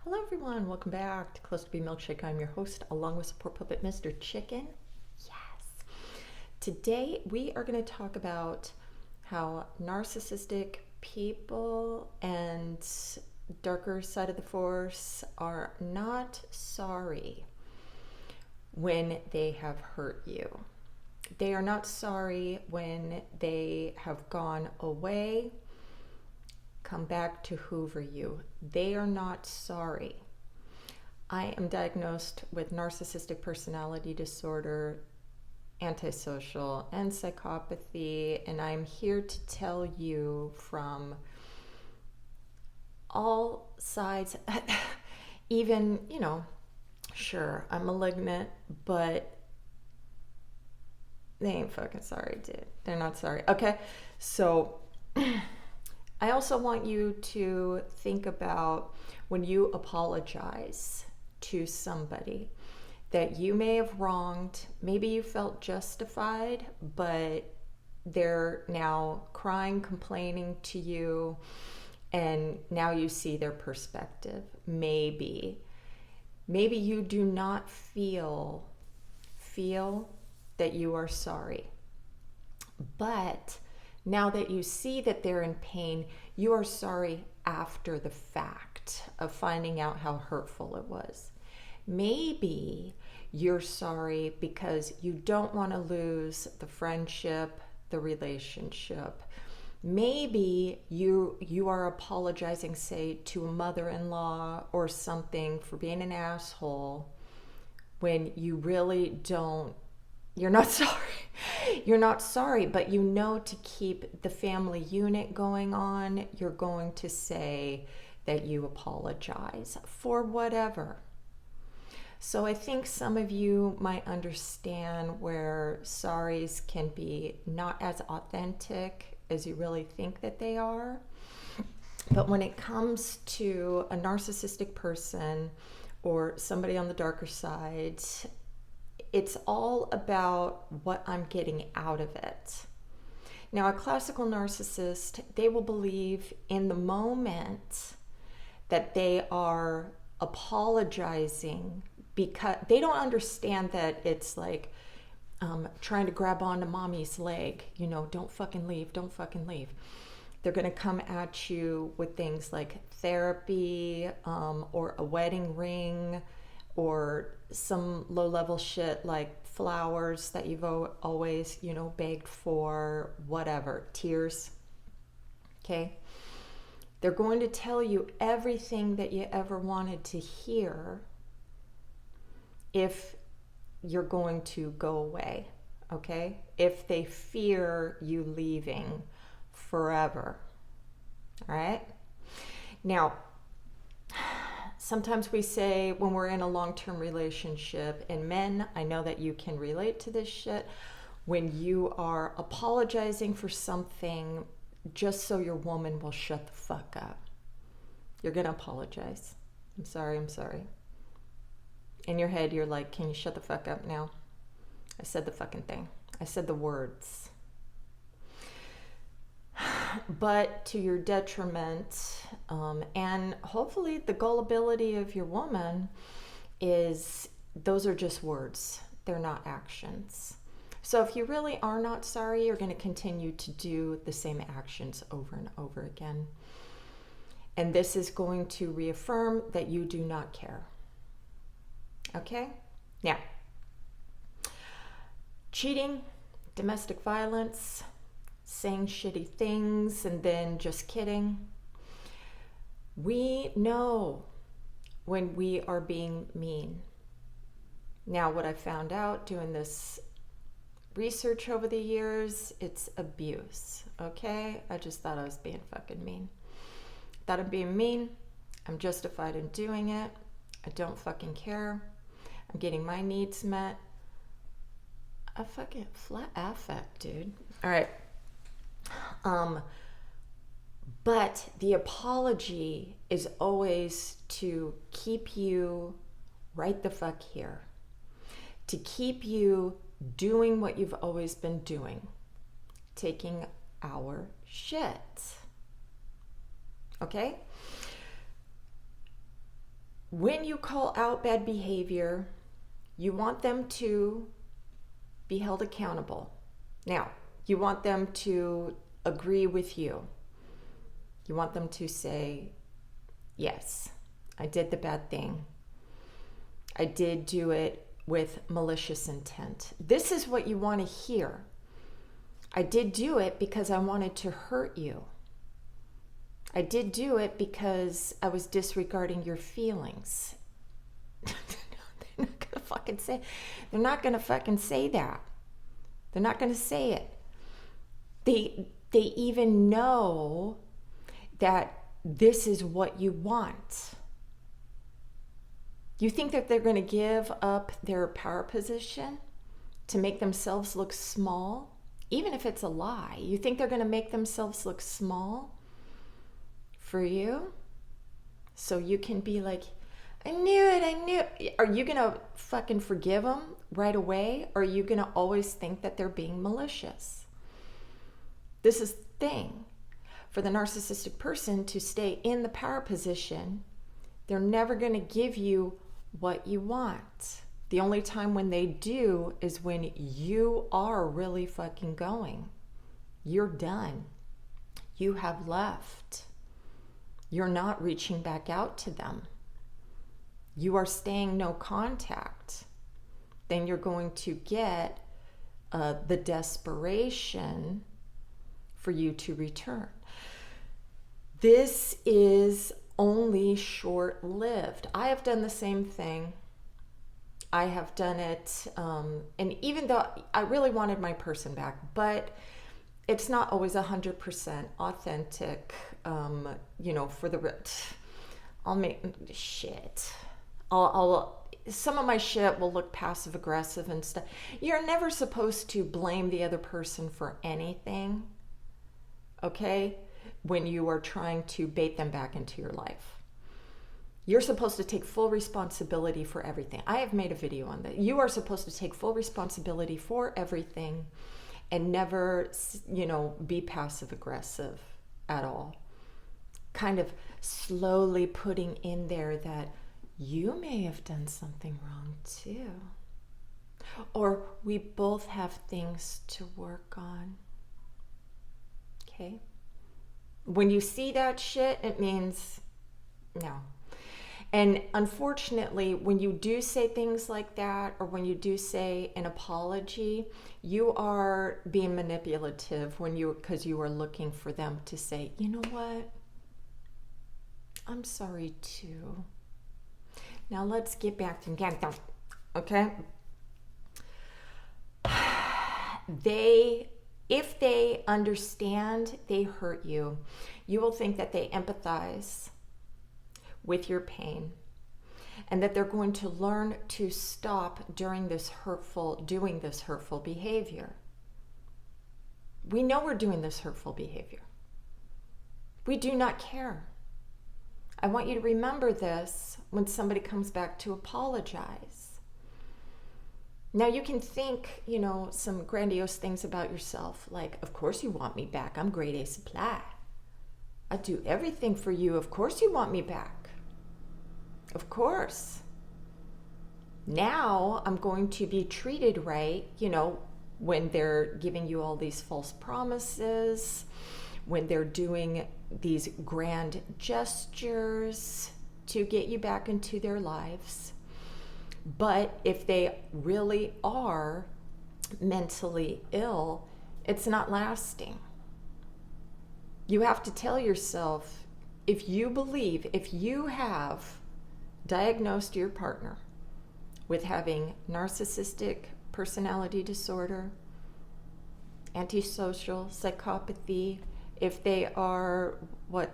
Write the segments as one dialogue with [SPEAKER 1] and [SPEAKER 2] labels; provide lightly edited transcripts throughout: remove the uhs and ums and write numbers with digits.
[SPEAKER 1] Hello everyone, welcome back to Close to Be Milkshake. I'm your host, along with support puppet Mr. Chicken. Yes. Today we are going to talk about how narcissistic people and darker side of the force are not sorry when they have hurt you. They are not sorry when they have gone away, come back to hoover you. They are not sorry. I am diagnosed with narcissistic personality disorder, antisocial, and psychopathy, and I'm here to tell you from all sides, even, sure, I'm malignant, but they ain't fucking sorry, dude. They're not sorry. Okay, so I also want you to think about when you apologize to somebody that you may have wronged. Maybe you felt justified, but they're now crying, complaining to you, and now you see their perspective. Maybe you do not feel that you are sorry, but now that you see that they're in pain, you are sorry after the fact of finding out how hurtful it was. Maybe you're sorry because you don't want to lose the friendship, the relationship. Maybe you are apologizing, say, to a mother-in-law or something for being an asshole when you really don't. You're not sorry. You're not sorry, but you know to keep the family unit going on, you're going to say that you apologize for whatever. So I think some of you might understand where sorries can be not as authentic as you really think that they are. But when it comes to a narcissistic person or somebody on the darker side, it's all about what I'm getting out of it. Now, a classical narcissist, they will believe in the moment that they are apologizing because they don't understand that it's like trying to grab onto mommy's leg, don't fucking leave, don't fucking leave. They're going to come at you with things like therapy or a wedding ring, or some low-level shit like flowers that you've always, begged for, whatever, tears, okay? They're going to tell you everything that you ever wanted to hear if you're going to go away, okay? If they fear you leaving forever, all right? Now, sometimes we say when we're in a long-term relationship, and men, I know that you can relate to this shit, when you are apologizing for something just so your woman will shut the fuck up. You're gonna apologize. I'm sorry. In your head, you're like, can you shut the fuck up now? I said the fucking thing. I said the words. But to your detriment, and hopefully the gullibility of your woman, is those are just words. They're not actions. So if you really are not sorry, you're going to continue to do the same actions over and over again. And this is going to reaffirm that you do not care. Okay? Now, cheating, domestic violence, saying shitty things and then just kidding. We know when we are being mean. Now, what I found out doing this research over the years, it's abuse, okay? I just thought I was being fucking mean. Thought I'm being mean. I'm justified in doing it. I don't fucking care. I'm getting my needs met. A fucking flat affect, dude. All right. But the apology is always to keep you right the fuck here, to keep you doing what you've always been doing, taking our shit. Okay? when you call out bad behavior, you want them to be held accountable. Now, you want them to agree with you. You want them to say, yes, I did the bad thing. I did do it with malicious intent. This is what you want to hear. I did do it because I wanted to hurt you. I did do it because I was disregarding your feelings. They're not gonna fucking say. They're not gonna fucking say that. They're not gonna say it. They even know that this is what you want. You think that they're going to give up their power position to make themselves look small, even if it's a lie? You think they're going to make themselves look small for you so you can be like, I knew it. Are you going to fucking forgive them right away? Or are you going to always think that they're being malicious? This is the thing. For the narcissistic person to stay in the power position, they're never going to give you what you want. The only time when they do is when you are really fucking going. You're done. You have left. You're not reaching back out to them. You are staying no contact. Then you're going to get the desperation for you to return. This is only short-lived. I have done the same thing. I have done it, and even though I really wanted my person back, but it's not always 100% authentic, for the, I'll make shit. Some of my shit will look passive-aggressive and stuff. You're never supposed to blame the other person for anything, okay? When you are trying to bait them back into your life. You're supposed to take full responsibility for everything. I have made a video on that. You are supposed to take full responsibility for everything and never, be passive aggressive at all. Kind of slowly putting in there that you may have done something wrong too. Or we both have things to work on. Okay? When you see that shit, it means no. And unfortunately, when you do say things like that, or when you do say an apology, you are being manipulative because you are looking for them to say, you know what? I'm sorry too. Now let's get back to Gantha, okay? If they understand they hurt you, you will think that they empathize with your pain and that they're going to learn to stop doing this hurtful behavior. We know we're doing this hurtful behavior. We do not care. I want you to remember this when somebody comes back to apologize. Now you can think, some grandiose things about yourself, like, of course you want me back. I'm grade A supply. I do everything for you. Of course you want me back. Of course. Now I'm going to be treated right, when they're giving you all these false promises, when they're doing these grand gestures to get you back into their lives. But if they really are mentally ill, it's not lasting. You have to tell yourself, if you have diagnosed your partner with having narcissistic personality disorder, antisocial, psychopathy, if they are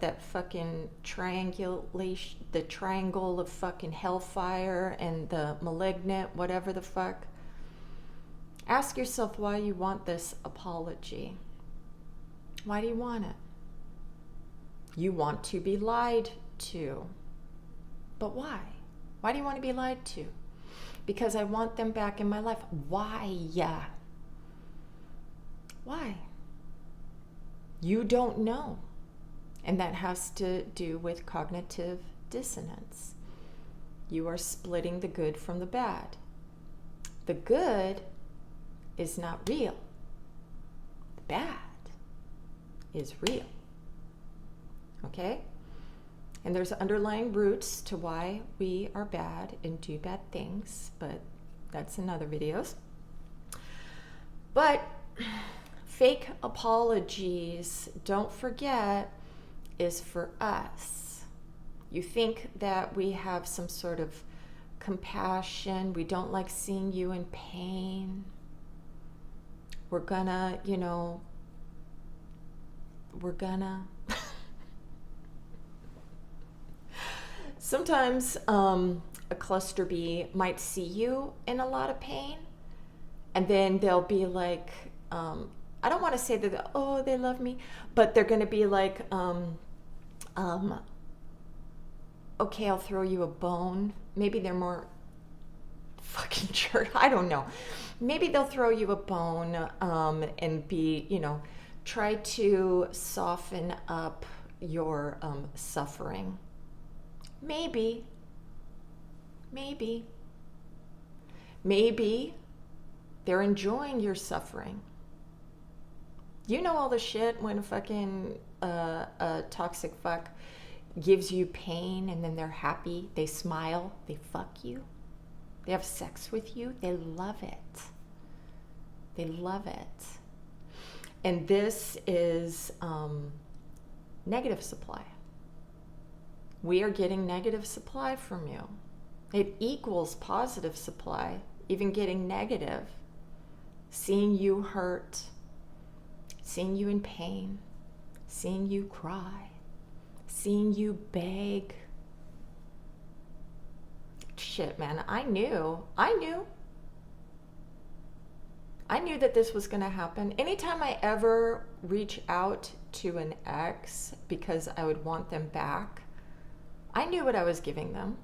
[SPEAKER 1] that fucking triangulation, the triangle of fucking hellfire and the malignant, whatever the fuck, ask yourself why you want this apology. Why do you want it? You want to be lied to. But why? Why do you want to be lied to? Because I want them back in my life. Why? Why? You don't know. And that has to do with cognitive dissonance. You are splitting the good from the bad. The good is not real. The bad is real. Okay? And there's underlying roots to why we are bad and do bad things, but that's in other videos. But fake apologies, don't forget, is for us. You think that we have some sort of compassion. We don't like seeing you in pain. We're gonna, Sometimes a cluster B might see you in a lot of pain, and then they'll be like, I don't want to say that, oh, they love me, but they're going to be like, okay, I'll throw you a bone. Maybe they're more fucking jerk. I don't know. Maybe they'll throw you a bone and be, try to soften up your suffering. Maybe they're enjoying your suffering. You know all the shit when a fucking toxic fuck gives you pain and then they're happy, they smile, they fuck you, they have sex with you, they love it. They love it. And this is negative supply. We are getting negative supply from you. It equals positive supply, even getting negative. Seeing you hurt, seeing you in pain, seeing you cry, seeing you beg. Shit, man, I knew that this was going to happen. Anytime I ever reach out to an ex because I would want them back, I knew what I was giving them.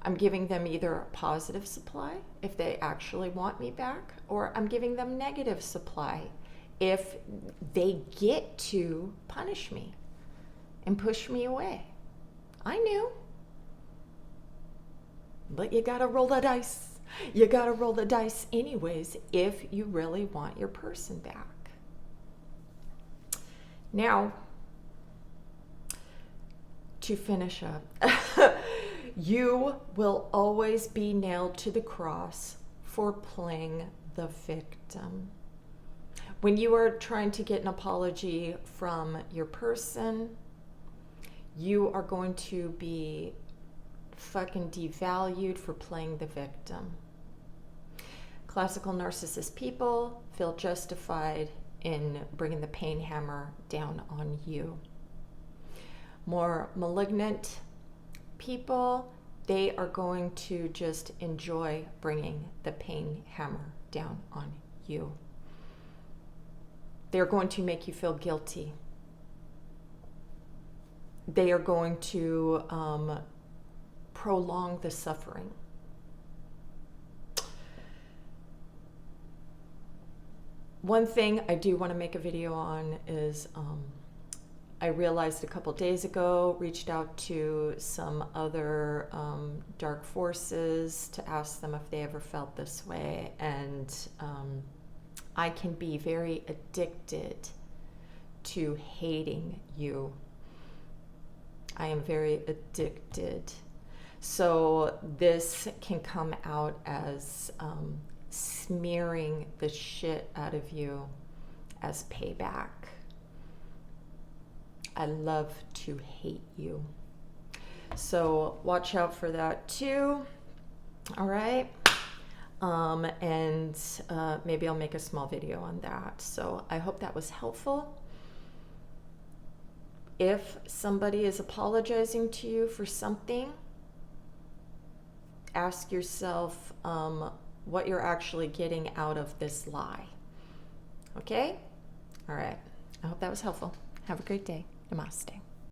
[SPEAKER 1] I'm giving them either a positive supply if they actually want me back, or I'm giving them negative supply if they get to punish me and push me away. I knew. But you gotta roll the dice. You gotta roll the dice anyways if you really want your person back. Now, to finish up, you will always be nailed to the cross for playing the victim. When you are trying to get an apology from your person, you are going to be fucking devalued for playing the victim. Classical narcissist people feel justified in bringing the pain hammer down on you. More malignant people, they are going to just enjoy bringing the pain hammer down on you. They're going to make you feel guilty. They are going to prolong the suffering. One thing I do want to make a video on is I realized a couple days ago, reached out to some other dark forces to ask them if they ever felt this way, and I can be very addicted to hating you. I am very addicted. So this can come out as smearing the shit out of you as payback. I love to hate you. So watch out for that too. All right. And maybe I'll make a small video on that. So I hope that was helpful. If somebody is apologizing to you for something, ask yourself what you're actually getting out of this lie. Okay? All right. I hope that was helpful. Have a great day. Namaste.